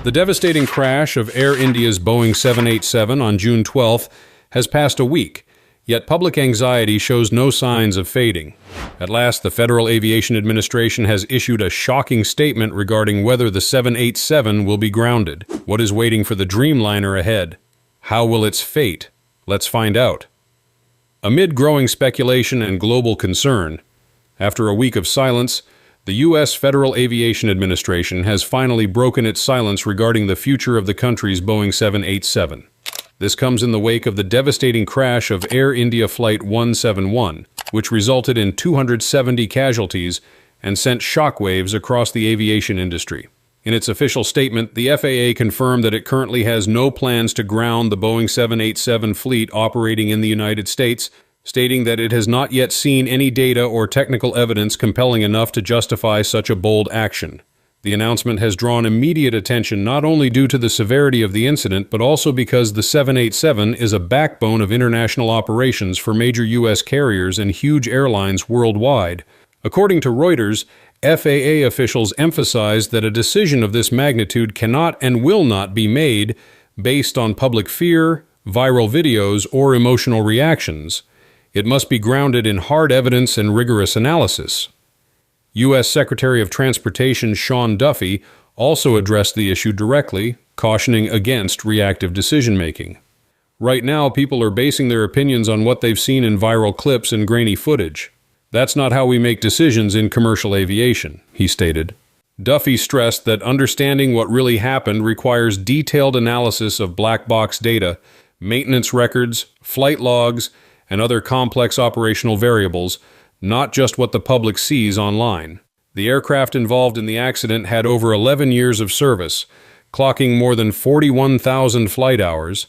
The devastating crash of Air India's Boeing 787 on June 12th has passed a week, yet public anxiety shows no signs of fading. At last, the Federal Aviation Administration has issued a shocking statement regarding whether the 787 will be grounded. What is waiting for the Dreamliner ahead? How will its fate? Let's find out. Amid growing speculation and global concern, after a week of silence, the U.S. Federal Aviation Administration has finally broken its silence regarding the future of the country's Boeing 787. This comes in the wake of the devastating crash of Air India Flight 171, which resulted in 270 casualties and sent shockwaves across the aviation industry. In its official statement, the FAA confirmed that it currently has no plans to ground the Boeing 787 fleet operating in the United States, stating that it has not yet seen any data or technical evidence compelling enough to justify such a bold action. The announcement has drawn immediate attention not only due to the severity of the incident, but also because the 787 is a backbone of international operations for major U.S. carriers and huge airlines worldwide. According to Reuters, FAA officials emphasized that a decision of this magnitude cannot and will not be made based on public fear, viral videos, or emotional reactions. It must be grounded in hard evidence and rigorous analysis. U.S. Secretary of Transportation Sean Duffy also addressed the issue directly, cautioning against reactive decision-making. Right now, people are basing their opinions on what they've seen in viral clips and grainy footage. That's not how we make decisions in commercial aviation, he stated. Duffy stressed that understanding what really happened requires detailed analysis of black box data, maintenance records, flight logs, and other complex operational variables, not just what the public sees online. The aircraft involved in the accident had over 11 years of service, clocking more than 41,000 flight hours,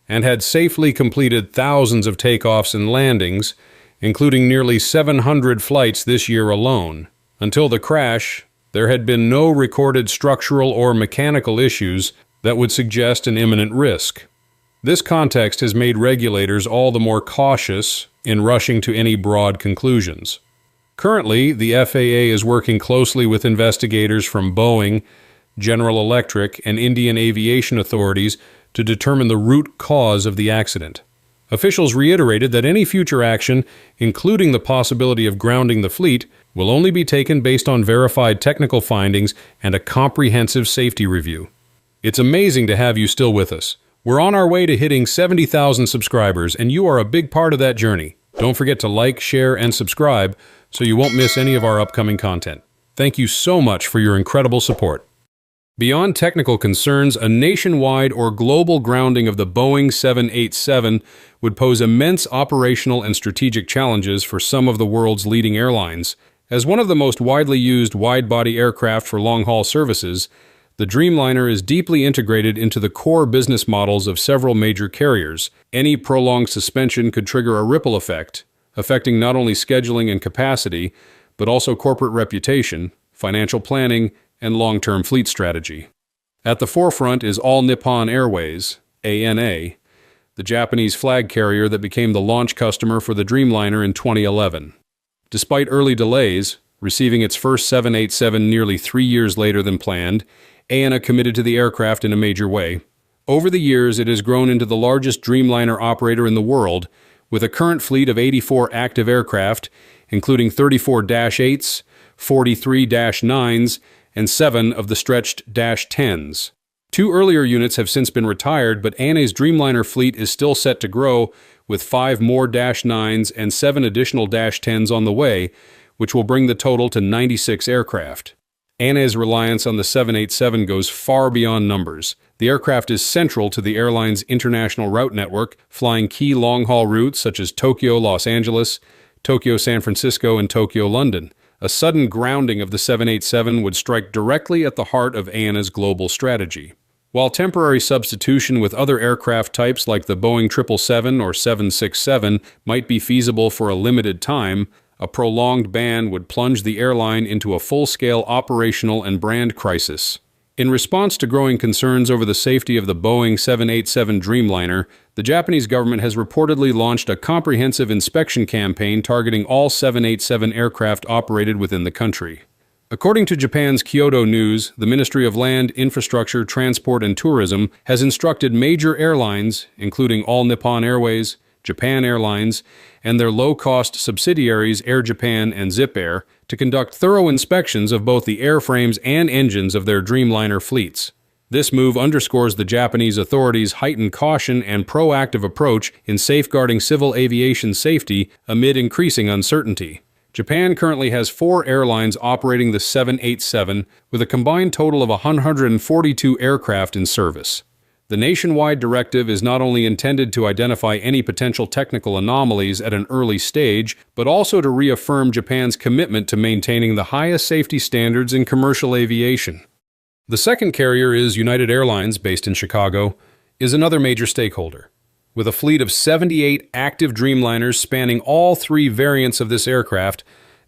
and had safely completed thousands of takeoffs and landings, including nearly 700 flights this year alone. Until the crash, there had been no recorded structural or mechanical issues that would suggest an imminent risk. This context has made regulators all the more cautious in rushing to any broad conclusions. Currently, the FAA is working closely with investigators from Boeing, General Electric, and Indian aviation authorities to determine the root cause of the accident. Officials reiterated that any future action, including the possibility of grounding the fleet, will only be taken based on verified technical findings and a comprehensive safety review. It's amazing to have you still with us. We're on our way to hitting 70,000 subscribers, and you are a big part of that journey. Don't forget to like, share, and subscribe so you won't miss any of our upcoming content. Thank you so much for your incredible support. Beyond technical concerns, a nationwide or global grounding of the Boeing 787 would pose immense operational and strategic challenges for some of the world's leading airlines. As one of the most widely used wide-body aircraft for long-haul services, the Dreamliner is deeply integrated into the core business models of several major carriers. Any prolonged suspension could trigger a ripple effect, affecting not only scheduling and capacity, but also corporate reputation, financial planning, and long-term fleet strategy. At the forefront is All Nippon Airways, ANA, the Japanese flag carrier that became the launch customer for the Dreamliner in 2011. Despite early delays, receiving its first 787 nearly 3 years later than planned, ANA committed to the aircraft in a major way. Over the years, it has grown into the largest Dreamliner operator in the world, with a current fleet of 84 active aircraft, including 34 -8s, 43 -9s, and 7 of the stretched -10s. 2 earlier units have since been retired, but ANA's Dreamliner fleet is still set to grow, with 5 more -9s and 7 additional -10s on the way, which will bring the total to 96 aircraft. ANA's reliance on the 787 goes far beyond numbers. The aircraft is central to the airline's international route network, flying key long-haul routes such as Tokyo-Los Angeles, Tokyo-San Francisco, and Tokyo-London. A sudden grounding of the 787 would strike directly at the heart of ANA's global strategy. While temporary substitution with other aircraft types like the Boeing 777 or 767 might be feasible for a limited time, a prolonged ban would plunge the airline into a full-scale operational and brand crisis. In response to growing concerns over the safety of the Boeing 787 Dreamliner, the Japanese government has reportedly launched a comprehensive inspection campaign targeting all 787 aircraft operated within the country. According to Japan's Kyodo News, the Ministry of Land, Infrastructure, Transport and Tourism has instructed major airlines, including All Nippon Airways, Japan Airlines, and their low-cost subsidiaries Air Japan and Zip Air, to conduct thorough inspections of both the airframes and engines of their Dreamliner fleets. This move underscores the Japanese authorities' heightened caution and proactive approach in safeguarding civil aviation safety amid increasing uncertainty. Japan currently has 4 airlines operating the 787, with a combined total of 142 aircraft in service. The nationwide directive is not only intended to identify any potential technical anomalies at an early stage, but also to reaffirm Japan's commitment to maintaining the highest safety standards in commercial aviation. The second carrier is United Airlines, based in Chicago, is another major stakeholder. With a fleet of 78 active Dreamliners spanning all 3 variants of this aircraft,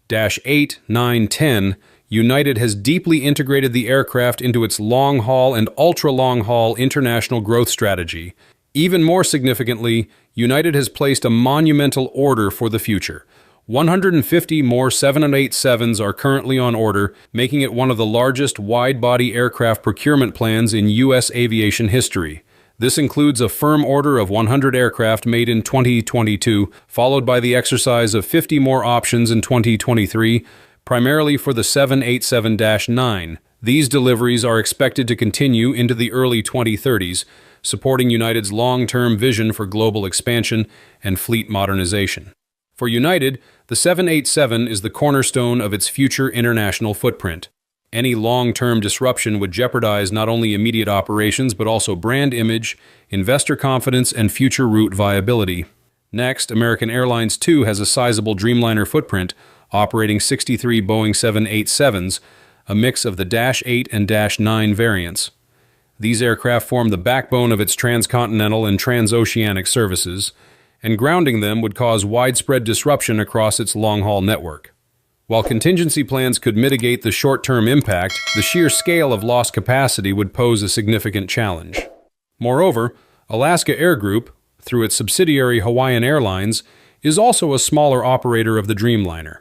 Dash 8, 9, 10, United has deeply integrated the aircraft into its long-haul and ultra-long-haul international growth strategy. Even more significantly, United has placed a monumental order for the future. 150 more 787s are currently on order, making it one of the largest wide-body aircraft procurement plans in U.S. aviation history. This includes a firm order of 100 aircraft made in 2022, followed by the exercise of 50 more options in 2023, primarily for the 787-9. These deliveries are expected to continue into the early 2030s, supporting United's long-term vision for global expansion and fleet modernization. For United, the 787 is the cornerstone of its future international footprint. Any long-term disruption would jeopardize not only immediate operations but also brand image, investor confidence, and future route viability. Next, American Airlines too has a sizable Dreamliner footprint, operating 63 Boeing 787s, a mix of the Dash 8 and Dash 9 variants. These aircraft form the backbone of its transcontinental and transoceanic services, and grounding them would cause widespread disruption across its long-haul network. While contingency plans could mitigate the short-term impact, the sheer scale of lost capacity would pose a significant challenge. Moreover, Alaska Air Group, through its subsidiary Hawaiian Airlines, is also a smaller operator of the Dreamliner.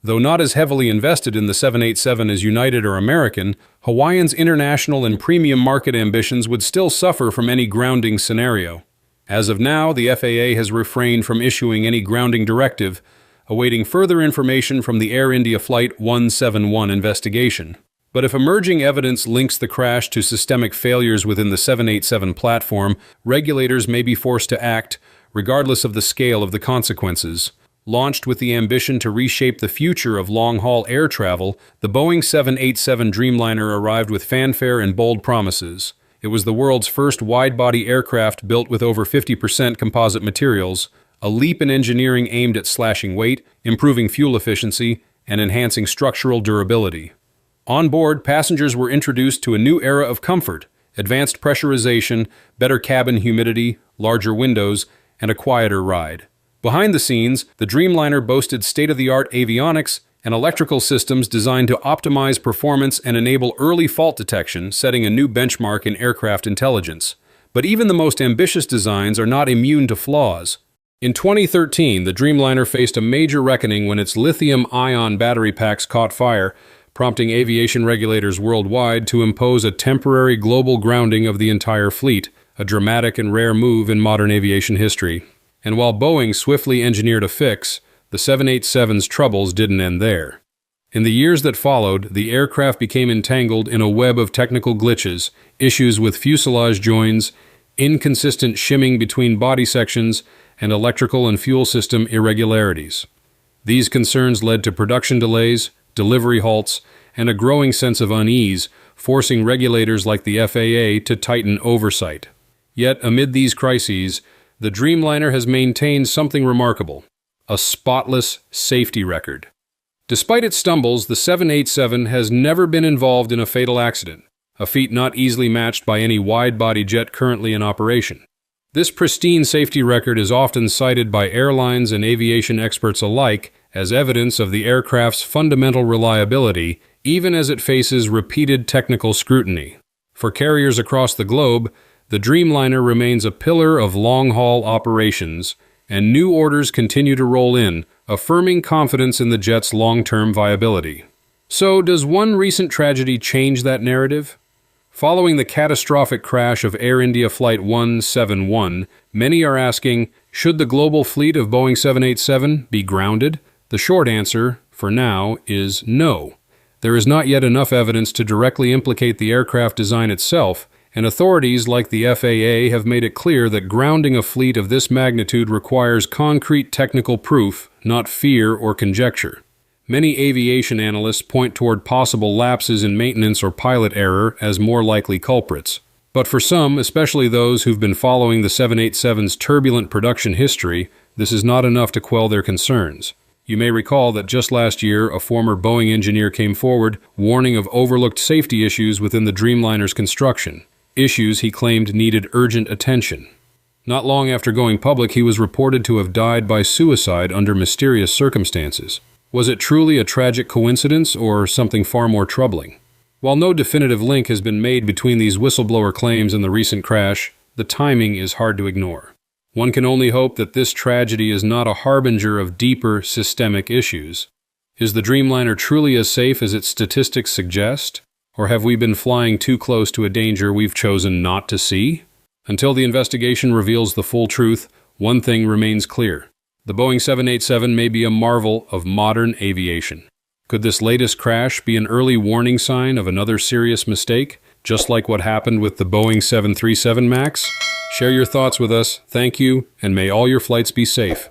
Though not as heavily invested in the 787 as United or American, Hawaiian's international and premium market ambitions would still suffer from any grounding scenario. As of now, the FAA has refrained from issuing any grounding directive, awaiting further information from the Air India Flight 171 investigation. But if emerging evidence links the crash to systemic failures within the 787 platform, regulators may be forced to act, regardless of the scale of the consequences. Launched with the ambition to reshape the future of long-haul air travel, the Boeing 787 Dreamliner arrived with fanfare and bold promises. It was the world's first wide-body aircraft built with over 50% composite materials, a leap in engineering aimed at slashing weight, improving fuel efficiency, and enhancing structural durability. On board, passengers were introduced to a new era of comfort, advanced pressurization, better cabin humidity, larger windows, and a quieter ride. Behind the scenes, the Dreamliner boasted state-of-the-art avionics and electrical systems designed to optimize performance and enable early fault detection, setting a new benchmark in aircraft intelligence. But even the most ambitious designs are not immune to flaws. In 2013, the Dreamliner faced a major reckoning when its lithium-ion battery packs caught fire, prompting aviation regulators worldwide to impose a temporary global grounding of the entire fleet, a dramatic and rare move in modern aviation history. And while Boeing swiftly engineered a fix, the 787's troubles didn't end there. In the years that followed, the aircraft became entangled in a web of technical glitches, issues with fuselage joins, inconsistent shimming between body sections, and electrical and fuel system irregularities. These concerns led to production delays, delivery halts, and a growing sense of unease, forcing regulators like the FAA to tighten oversight. Yet, amid these crises, the Dreamliner has maintained something remarkable: a spotless safety record. Despite its stumbles, the 787 has never been involved in a fatal accident, a feat not easily matched by any wide-body jet currently in operation. This pristine safety record is often cited by airlines and aviation experts alike as evidence of the aircraft's fundamental reliability, even as it faces repeated technical scrutiny. For carriers across the globe, the Dreamliner remains a pillar of long-haul operations, and new orders continue to roll in, affirming confidence in the jet's long-term viability. So, does one recent tragedy change that narrative? Following the catastrophic crash of Air India Flight 171, many are asking, should the global fleet of Boeing 787 be grounded? The short answer, for now, is no. There is not yet enough evidence to directly implicate the aircraft design itself, and authorities like the FAA have made it clear that grounding a fleet of this magnitude requires concrete technical proof, not fear or conjecture. Many aviation analysts point toward possible lapses in maintenance or pilot error as more likely culprits. But for some, especially those who've been following the 787's turbulent production history, this is not enough to quell their concerns. You may recall that just last year, a former Boeing engineer came forward, warning of overlooked safety issues within the Dreamliner's construction. Issues he claimed needed urgent attention. Not long after going public, he was reported to have died by suicide under mysterious circumstances. Was it truly a tragic coincidence or something far more troubling? While no definitive link has been made between these whistleblower claims and the recent crash, the timing is hard to ignore. One can only hope that this tragedy is not a harbinger of deeper systemic issues. Is the Dreamliner truly as safe as its statistics suggest? Or have we been flying too close to a danger we've chosen not to see? Until the investigation reveals the full truth, one thing remains clear. The Boeing 787 may be a marvel of modern aviation. Could this latest crash be an early warning sign of another serious mistake, just like what happened with the Boeing 737 MAX? Share your thoughts with us, thank you, and may all your flights be safe.